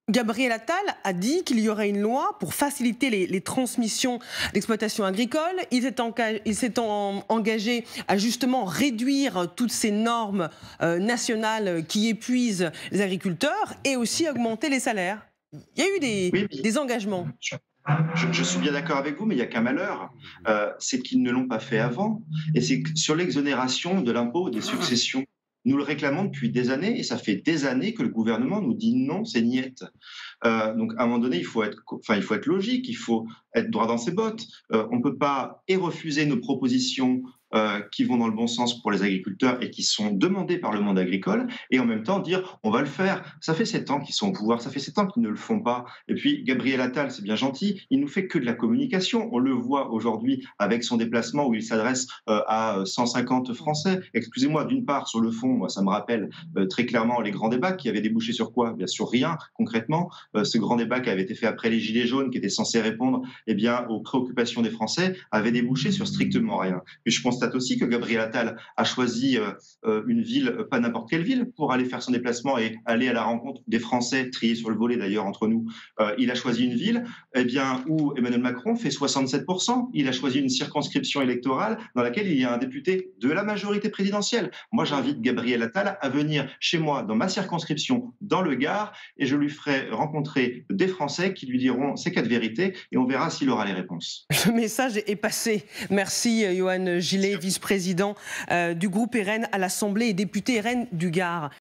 Gabriel Attal a dit qu'il y aurait une loi pour faciliter les transmissions d'exploitation agricole. Il s'est engagé à justement réduire toutes ces normes nationales qui épuisent les agriculteurs et aussi augmenter les salaires. Il y a eu Oui, des engagements. je suis bien d'accord avec vous, mais il y a qu'un malheur, c'est qu'ils ne l'ont pas fait avant. Et c'est que sur l'exonération de l'impôt des successions, nous le réclamons depuis des années, et ça fait des années que le gouvernement nous dit non, c'est niette. Donc à un moment donné, il faut être logique, il faut être droit dans ses bottes. On ne peut pas et refuser nos propositions qui vont dans le bon sens pour les agriculteurs et qui sont demandées par le monde agricole, et en même temps dire on va le faire. Ça fait 7 ans qu'ils sont au pouvoir, ça fait 7 ans qu'ils ne le font pas. Et puis Gabriel Attal, c'est bien gentil, il nous fait que de la communication. On le voit aujourd'hui avec son déplacement où il s'adresse à 150 Français. Excusez-moi, d'une part, sur le fond, moi, ça me rappelle très clairement les grands débats qui avaient débouché sur quoi? Bien sûr rien, concrètement. Ce grand débat qui avait été fait après les Gilets jaunes, qui était censé répondre aux préoccupations des Français, avait débouché sur strictement rien. Et je constate aussi que Gabriel Attal a choisi une ville, pas n'importe quelle ville, pour aller faire son déplacement et aller à la rencontre des Français, triés sur le volet d'ailleurs entre nous. Il a choisi une ville où Emmanuel Macron fait 67%. Il a choisi une circonscription électorale dans laquelle il y a un député de la majorité présidentielle. Moi, j'invite Gabriel Attal à venir chez moi, dans ma circonscription, dans le Gard, et je lui ferai rencontrer des Français qui lui diront ces 4 vérités, et on verra s'il aura les réponses. Le message est passé. Merci Yohann Gillet, vice-président du groupe RN à l'Assemblée et député RN du Gard.